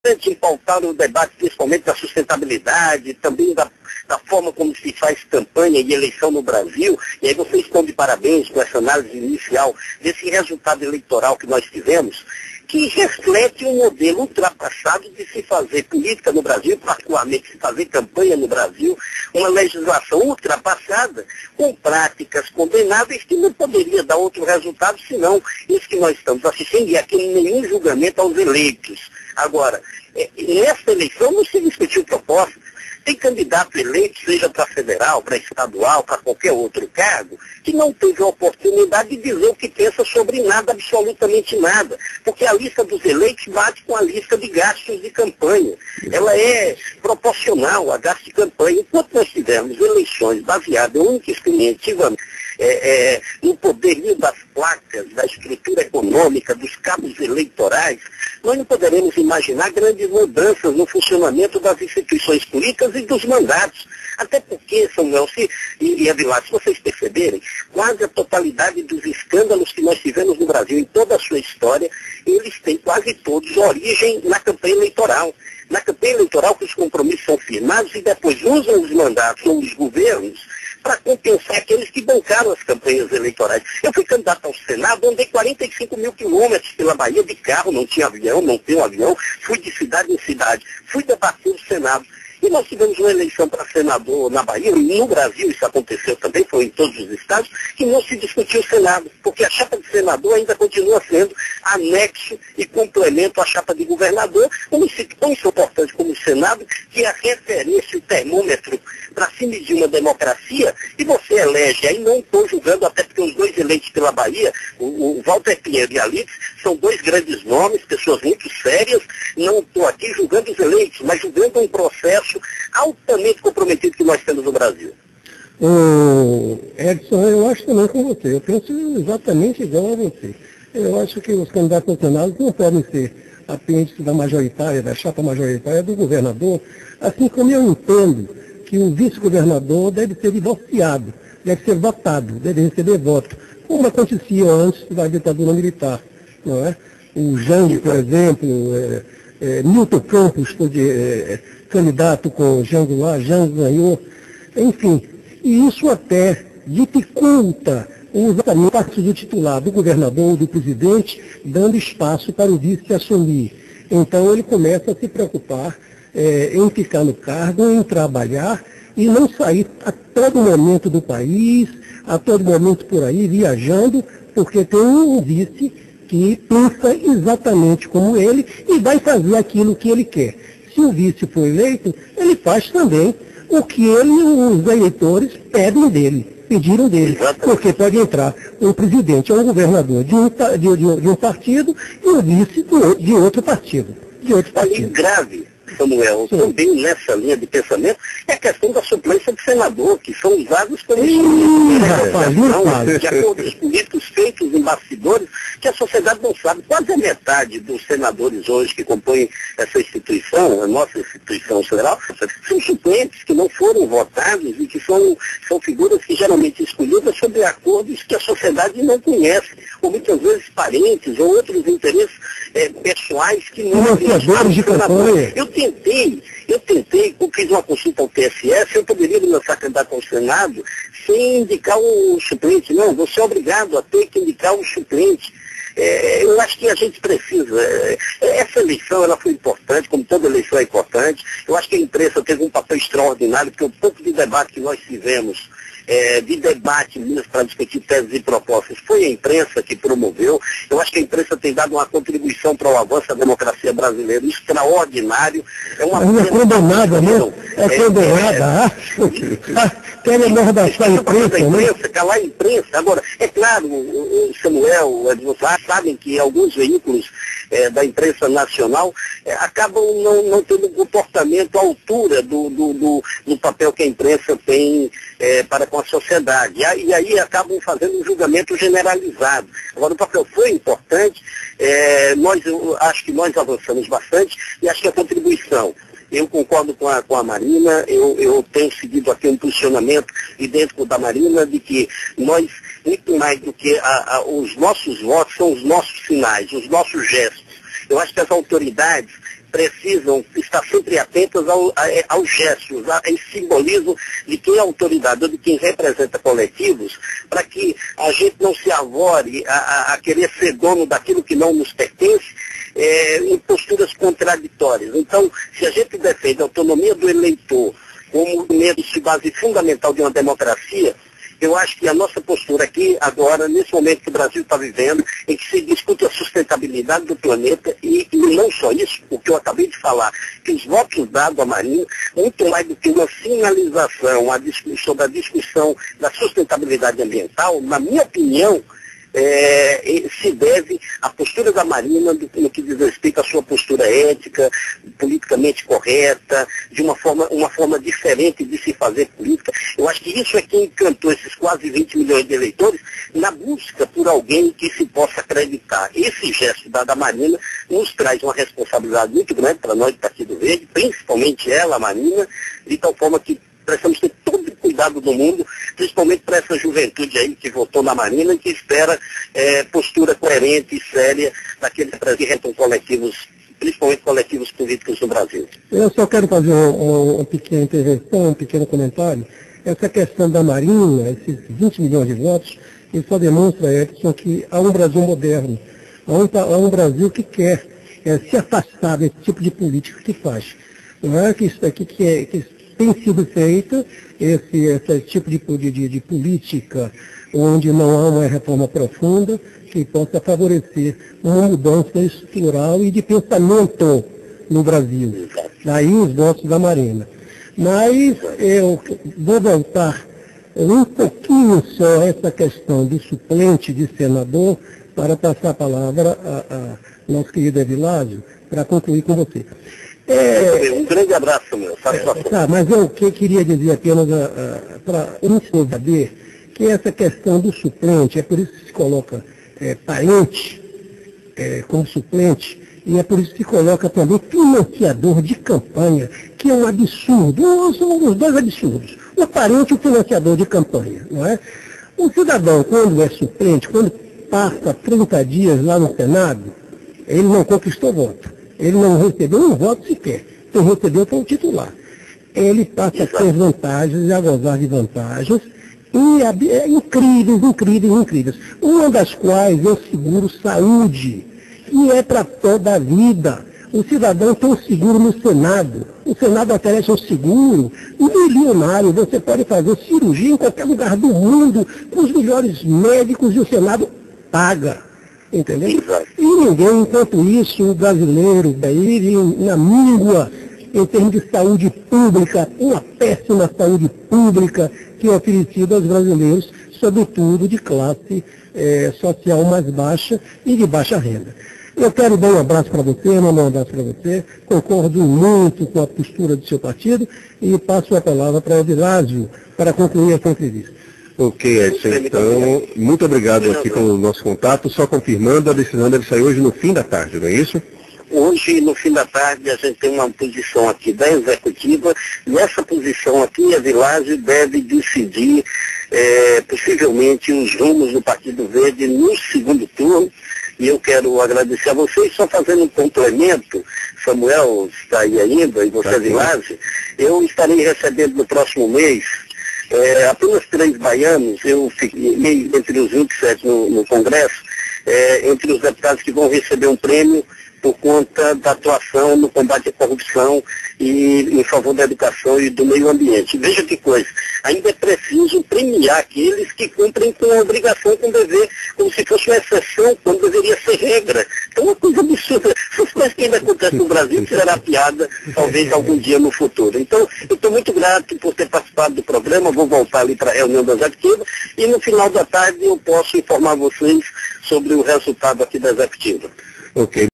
importante em pautar o debate, principalmente da sustentabilidade, também da forma como se faz campanha e eleição no Brasil. E aí vocês estão de parabéns com essa análise inicial desse resultado eleitoral que nós tivemos, que reflete um modelo ultrapassado de se fazer política no Brasil, particularmente se fazer campanha no Brasil, uma legislação ultrapassada, com práticas condenáveis que não poderia dar outro resultado senão isso que nós estamos assistindo, e aqui nenhum julgamento aos eleitos. Agora, nessa eleição não se discutiu propostas. Tem candidato eleito, seja para federal, para estadual, para qualquer outro cargo, que não teve a oportunidade de dizer o que pensa sobre nada, absolutamente nada. Porque a lista dos eleitos bate com a lista de gastos de campanha. Ela é proporcional a gasto de campanha. Enquanto nós tivermos eleições baseadas única e exclusivamente no poderio das placas, da estrutura econômica, dos cabos eleitorais, nós não poderemos imaginar grandes mudanças no funcionamento das instituições políticas e dos mandatos. Até porque, Samuel e Avilar, se vocês perceberem, quase a totalidade dos escândalos que nós tivemos no Brasil em toda a sua história, eles têm quase todos origem na campanha eleitoral. Na campanha eleitoral que os compromissos são firmados e depois usam os mandatos ou os governos para compensar aqueles que bancaram as campanhas eleitorais. Eu fui candidato ao Senado, andei 45 mil quilômetros pela Bahia de carro, não tinha avião, não tenho avião, fui de cidade em cidade, fui debater o Senado. E nós tivemos uma eleição para senador na Bahia, e no Brasil isso aconteceu também, foi em todos os estados, que não se discutiu o Senado, porque a chapa de senador ainda continua sendo anexo e complemento à chapa de governador, um município tão importante como o Senado, que é a referência, o termômetro para se medir uma democracia, e você elege, aí não estou julgando, até porque os dois eleitos pela Bahia, o Walter Pinheiro e a Alice, são dois grandes nomes, pessoas muito sérias, não estou aqui julgando os eleitos, mas julgando um processo altamente comprometido que nós temos no Brasil. Edson, eu acho também com você, eu penso exatamente igual a você. Eu acho que os candidatos nacionais não podem ser apêndice da majoritária, da chapa majoritária do governador, assim como eu entendo que o vice-governador deve ser divorciado, deve ser votado, deve receber voto, como acontecia antes da ditadura militar, não é? O Jango, por exemplo, Milton Campos foi candidato com o Jango lá, Jango ganhou, enfim, e isso até dificulta o partido titular do governador ou do presidente, dando espaço para o vice assumir. Então ele começa a se preocupar em ficar no cargo, em trabalhar e não sair a todo momento do país, a todo momento por aí, viajando, porque tem um vice que pensa exatamente como ele e vai fazer aquilo que ele quer. Se o vice for eleito, ele faz também o que os eleitores pediram dele. Porque pode entrar um presidente ou um governador de um partido e um vice de outro partido. E grave, Samuel, também nessa linha de pensamento, é a questão da suplência de senador, que são usados como de acordos políticos feitos em bastidores, que a sociedade não sabe. Quase a metade dos senadores hoje que compõem essa instituição, a nossa instituição federal, são suplentes que não foram votados e que são figuras que geralmente escolhidas sobre acordos que a sociedade não conhece, ou muitas vezes parentes ou outros interesses pessoais que não de campanha. Eu tentei, fiz uma consulta ao TSE, se eu poderia me lançar candidato ao Senado sem indicar o suplente. Não, você é obrigado a ter que indicar o suplente. Eu acho que a gente precisa. Essa eleição ela foi importante, como toda eleição é importante. Eu acho que a imprensa teve um papel extraordinário, porque o pouco de debate que nós tivemos, de debate para discutir teses e propostas, foi a imprensa que promoveu. Eu acho que a imprensa tem dado uma contribuição para o avanço da democracia brasileira extraordinário. Não é condenada, né? É condenada, acho. Quer amordaçar a imprensa, né? Calar a imprensa. Agora, é claro, o Samuel, vocês sabem que alguns veículos da imprensa nacional acabam não tendo um comportamento à altura do papel que a imprensa tem para com a sociedade. E aí acabam fazendo um julgamento generalizado. Agora, o papel foi importante, acho que nós avançamos bastante, e acho que a contribuição. Eu concordo com a Marina, eu tenho seguido aqui um posicionamento idêntico da Marina, de que nós, muito mais do que os nossos votos, são os nossos sinais, os nossos gestos. Eu acho que as autoridades precisam estar sempre atentas aos gestos, a esse simbolismo de quem é autoridade ou de quem representa coletivos, para que a gente não se avore a querer ser dono daquilo que não nos pertence, em posturas contraditórias. Então, se a gente defende a autonomia do eleitor como elemento de base fundamental de uma democracia, eu acho que a nossa postura aqui, agora, nesse momento que o Brasil está vivendo, em que se discute a sustentabilidade do planeta, e não só isso, o que eu acabei de falar, que os votos dados à Marina, muito mais do que uma sinalização sobre a discussão da sustentabilidade ambiental, na minha opinião, se deve à postura da Marina no que diz respeito à sua postura ética, politicamente correta, de uma forma diferente de se fazer política. Eu acho que isso é que encantou esses quase 20 milhões de eleitores na busca por alguém que se possa acreditar. Esse gesto da Marina nos traz uma responsabilidade muito grande para nós do Partido Verde, principalmente ela, a Marina, de tal forma que precisamos ter todo o cuidado do mundo, principalmente para essa juventude aí que votou na Marina e que espera postura coerente e séria daqueles que representam coletivos, principalmente coletivos políticos no Brasil. Eu só quero fazer uma pequena intervenção, um pequeno comentário. Essa questão da Marina, esses 20 milhões de votos, isso só demonstra, Edson, que há um Brasil moderno, há um Brasil que quer se afastar desse tipo de política que faz. Não é que isso aqui que tem sido feito esse tipo de política onde não há uma reforma profunda que possa favorecer uma mudança estrutural e de pensamento no Brasil. Daí os votos da Marina. Mas eu vou voltar um pouquinho só a essa questão do suplente de senador para passar a palavra a nosso querido Evilásio para concluir com você. Um grande abraço, meu. Mas eu queria dizer apenas para um saber que essa questão do suplente, é por isso que se coloca parente como suplente, e é por isso que se coloca também financiador de campanha, que é um absurdo. São os dois absurdos. O parente e o financiador de campanha, não é? O cidadão, quando é suplente, quando passa 30 dias lá no Senado, ele não conquistou voto. Ele não recebeu um voto sequer. Quem recebeu foi o titular. Ele passa a ter vantagens e a gozar de vantagens incríveis. Uma das quais é o seguro saúde, que é para toda a vida. O cidadão tem um seguro no Senado. O Senado oferece um seguro milionário. Você pode fazer cirurgia em qualquer lugar do mundo com os melhores médicos e o Senado paga. Entendeu? E ninguém, enquanto isso, o brasileiro daí na míngua em termos de saúde pública, uma péssima saúde pública que é oferecida aos brasileiros, sobretudo de classe social mais baixa e de baixa renda. Eu quero dar um abraço para você, mandar um abraço para você, concordo muito com a postura do seu partido e passo a palavra para o Evilásio para concluir essa entrevista. Ok, Edson, então, muito obrigado aqui pelo nosso contato. Só confirmando, a decisão deve sair hoje no fim da tarde, não é isso? Hoje, no fim da tarde, a gente tem uma posição aqui da executiva, e essa posição aqui, a Evilásio deve decidir, possivelmente, os rumos do Partido Verde no segundo turno, e eu quero agradecer a vocês, só fazendo um complemento, Samuel está aí ainda, e você, Evilásio, eu estarei recebendo no próximo mês, apenas 3 baianos, eu fiquei entre os 27 no Congresso, entre os deputados que vão receber um prêmio por conta da atuação no combate à corrupção e em favor da educação e do meio ambiente. Veja que coisa, ainda é preciso premiar aqueles que cumprem com a obrigação, com o dever, como se fosse uma exceção, quando deveria ser regra. Então, uma coisa absurda. Essas coisas que ainda acontecem no Brasil, que será piada, talvez, algum dia no futuro. Então, eu estou muito grato por ter participado do programa, vou voltar ali para a reunião da executiva, e no final da tarde eu posso informar vocês sobre o resultado aqui da executiva. Ok.